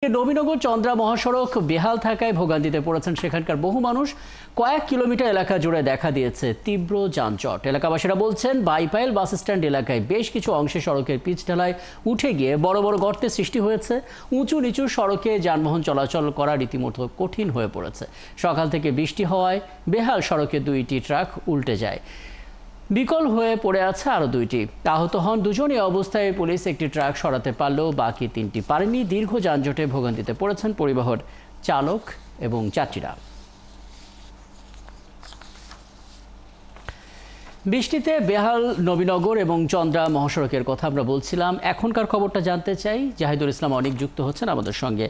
নবীনগর চন্দ্রা মহাসড়ক বেহাল থাকায় ভোগান্তিতে পড়েছেন সেখানকার বহু মানুষ। কয়েক কিলোমিটার এলাকা জুড়ে দেখা দিয়েছে তীব্র যানজট। এলাকাবাসীরা বলছেন বাইপাইল বাস স্ট্যান্ড এলাকায় বেশ কিছু অংশে সড়কের পিচ ঢালাই উঠে গিয়ে বড় বড় গর্তের সৃষ্টি হয়েছে। উঁচু নিচু সড়কে যানবাহন চলাচল করা রীতিমতো কঠিন হয়ে পড়েছে। সকাল থেকে বৃষ্টি হওয়ায় বেহাল সড়কে দুইটি ট্রাক উল্টে যায়। বিকল হয়ে পড়ে আছে আরও দুইটি। আহত হন দুজন। এই অবস্থায় পুলিশ একটি ট্রাক সরাতে পারলেও বাকি তিনটি পারেনি। দীর্ঘ যানজটে ভোগান্তিতে পড়েছেন পরিবহন চালক এবং যাত্রীরা। বৃষ্টিতে বেহাল নবীনগর এবং চন্দ্রা মহাসড়কের কথা আমরা বলছিলাম। এখনকার খবরটা জানতে চাই। জাহিদুল ইসলাম অনেক যুক্ত হচ্ছেন আমাদের সঙ্গে।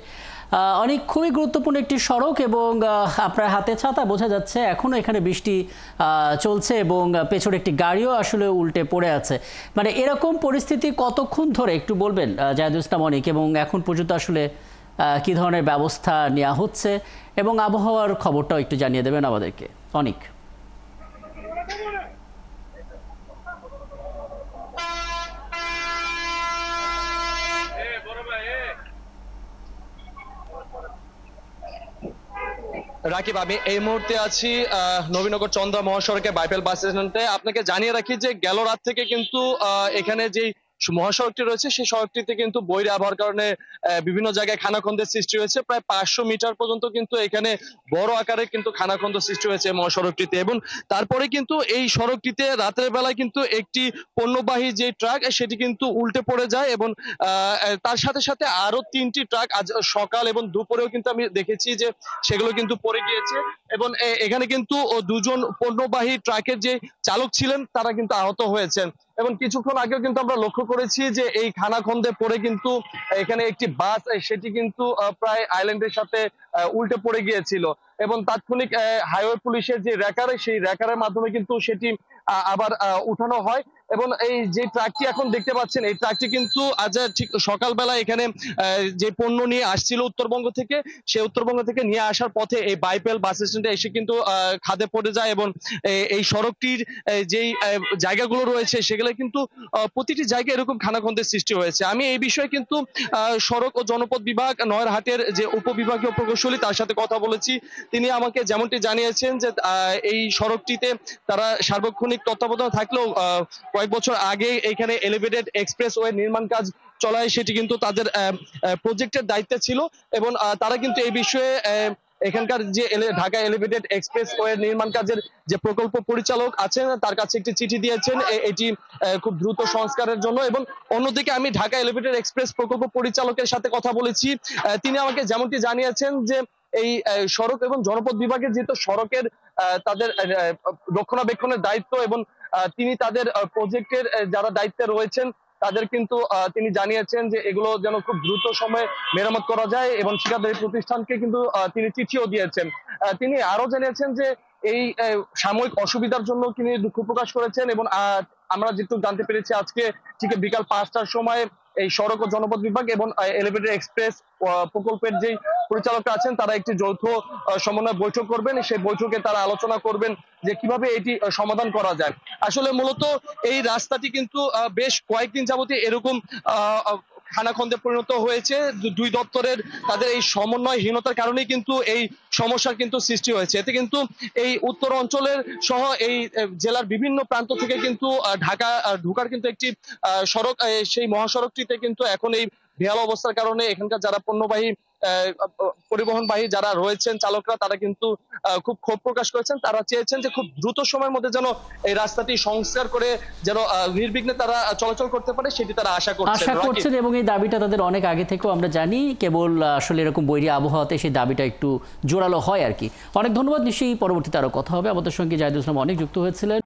অনেক খুবই গুরুত্বপূর্ণ একটি সড়ক এবং আপনার হাতে ছাতা, বোঝা যাচ্ছে এখনও এখানে বৃষ্টি চলছে এবং পেছনে একটি গাড়িও আসলে উল্টে পড়ে আছে। মানে এরকম পরিস্থিতি কতক্ষণ ধরে একটু বলবেন জাহিদুল ইসলাম অনেক, এবং এখন পর্যন্ত আসলে কী ধরনের ব্যবস্থা নেওয়া হচ্ছে এবং আবহাওয়ার খবরটাও একটু জানিয়ে দেবেন আমাদেরকে অনেক। রাকিব, আমি এই মুহূর্তে আছি নবীনগর চন্দ্রা মহাসড়কে বাইপাইল বাস স্ট্যান্ডে। আপনাকে জানিয়ে রাখি যে গেল রাত থেকে কিন্তু এখানে যে মহাসড়কটি রয়েছে সেই সড়কটিতে কিন্তু বৈরী আবহাওয়ার কারণে বিভিন্ন জায়গায় খানাখন্দের সৃষ্টি হয়েছে। প্রায় 500 মিটার পর্যন্ত কিন্তু এখানে বড় আকারে কিন্তু খানাখন্দ সৃষ্টি হয়েছে মহাসড়কটিতে। এবং তারপরে কিন্তু এই সড়কটিতে রাতের বেলায় কিন্তু একটি পণ্যবাহী যে ট্রাক সেটি কিন্তু উল্টে পড়ে যায় এবং তার সাথে সাথে আরো 3টি ট্রাক আজ সকাল এবং দুপুরেও কিন্তু আমি দেখেছি যে সেগুলো কিন্তু পড়ে গিয়েছে। এবং এখানে কিন্তু দুজন পণ্যবাহী ট্রাকের যে চালক ছিলেন তারা কিন্তু আহত হয়েছেন। এবং কিছুক্ষণ আগেও কিন্তু আমরা লক্ষ্য করেছি যে এই খানাখন্দে পড়ে কিন্তু এখানে একটি বাস সেটি কিন্তু প্রায় আইল্যান্ডের সাথে উল্টে পড়ে গিয়েছিল এবং তাৎক্ষণিক হাইওয়ে পুলিশের যে র্যাকার সেই র্যাকারের মাধ্যমে কিন্তু সেটি আবার উঠানো হয়। এবং এই যে ট্রাকটি এখন দেখতে পাচ্ছেন এই ট্রাকটি কিন্তু আজ ঠিক সকালবেলা এখানে যে পণ্য নিয়ে আসছিল উত্তরবঙ্গ থেকে, সেই উত্তরবঙ্গ থেকে নিয়ে আসার পথে এই বাইপাইল বাস স্ট্যান্ডে এসে কিন্তু খাদে পড়ে যায়। এবং এই সড়কটির যেই জায়গাগুলো রয়েছে সেগুলো কিন্তু প্রতিটি জায়গায় এরকম খানাখন্দের সৃষ্টি হয়েছে। আমি এই বিষয়ে কিন্তু সড়ক ও জনপথ বিভাগ নয়ারহাটের যে উপবিভাগীয় প্রকৌশলী তার সাথে কথা বলেছি। তিনি আমাকে যেমনটি জানিয়েছেন যে এই সড়কটিতে তারা সার্বক্ষণিক তত্ত্বাবধানে থাকলেও কয়েক বছর আগে এখানে এলিভেটেড এক্সপ্রেসওয়ে নির্মাণ কাজ চলায় সেটি কিন্তু তাদের প্রজেক্টের দায়িত্বে ছিল। এবং তারা কিন্তু এই বিষয়ে এখানকার যে ঢাকা এলিভেটেড এক্সপ্রেসওয়ে নির্মাণ কাজের যে প্রকল্প পরিচালক আছেন তার কাছে একটি চিঠি দিয়েছেন এটি খুব দ্রুত সংস্কারের জন্য। এবং অন্যদিকে আমি ঢাকা এলিভেটেড এক্সপ্রেস প্রকল্প পরিচালকের সাথে কথা বলেছি। তিনি আমাকে যেমনটি জানিয়েছেন যে এই সড়ক এবং জনপথ বিভাগের যেহেতু সড়কের তাদের রক্ষণাবেক্ষণের দায়িত্ব এবং তিনি তাদের প্রজেক্টের যারা দায়িত্বে রয়েছেন তাদের কিন্তু তিনি জানিয়েছেন যে এগুলো যেন খুব দ্রুত সময়ে মেরামত করা যায় এবং ঠিকাদারি প্রতিষ্ঠানকে কিন্তু তিনি চিঠিও দিয়েছেন। তিনি আরো জানিয়েছেন যে এই সাময়িক অসুবিধার জন্য তিনি দুঃখ প্রকাশ করেছেন। এবং আমরা যেটুকু জানতে পেরেছি আজকে ঠিক বিকাল 5টার সময় এই সড়ক ও জনপথ বিভাগ এবং এলিভেটেড এক্সপ্রেস প্রকল্পের যে পরিচালকরা আছেন তারা একটি যৌথ সমন্বয় বৈঠক করবেন। সেই বৈঠকে তারা আলোচনা করবেন যে কিভাবে এটি সমাধান করা যায়। আসলে মূলত এই রাস্তাটি কিন্তু বেশ কয়েকদিন যাবতীয় এরকম খানাখন্দে পরিণত হয়েছে। দুই দপ্তরের তাদের এই সমন্বয়হীনতার কারণেই কিন্তু এই সমস্যার কিন্তু সৃষ্টি হয়েছে। এতে কিন্তু এই উত্তর অঞ্চলের সহ এই জেলার বিভিন্ন প্রান্ত থেকে কিন্তু ঢাকা ঢোকার কিন্তু একটি সড়ক, সেই মহাসড়কটিতে কিন্তু এখন এই বেহাল অবস্থার কারণে এখানকার যারা পণ্যবাহী পরিবহনবাহী যারা রয়েছেন চালকরা তারা কিন্তু খুব ক্ষোভ প্রকাশ করেছেন। তারা চেয়েছেন যে খুব দ্রুত সময়ের মধ্যে যেন এই রাস্তাটি সংস্কার করে যেন নির্বিঘ্নে তারা চলাচল করতে পারে সেটি তারা আশা করছেন। এবং এই দাবিটা তাদের অনেক আগে থেকেও আমরা জানি, কেবল আসলে এরকম বৈরী আবহাওয়াতে সেই দাবিটা একটু জোরালো হয় আর কি। অনেক ধন্যবাদ। নিশ্চয়ই পরবর্তীতে আরো কথা হবে। আমাদের সঙ্গে জাহিদুল ইসলাম অনেক যুক্ত হয়েছিলেন।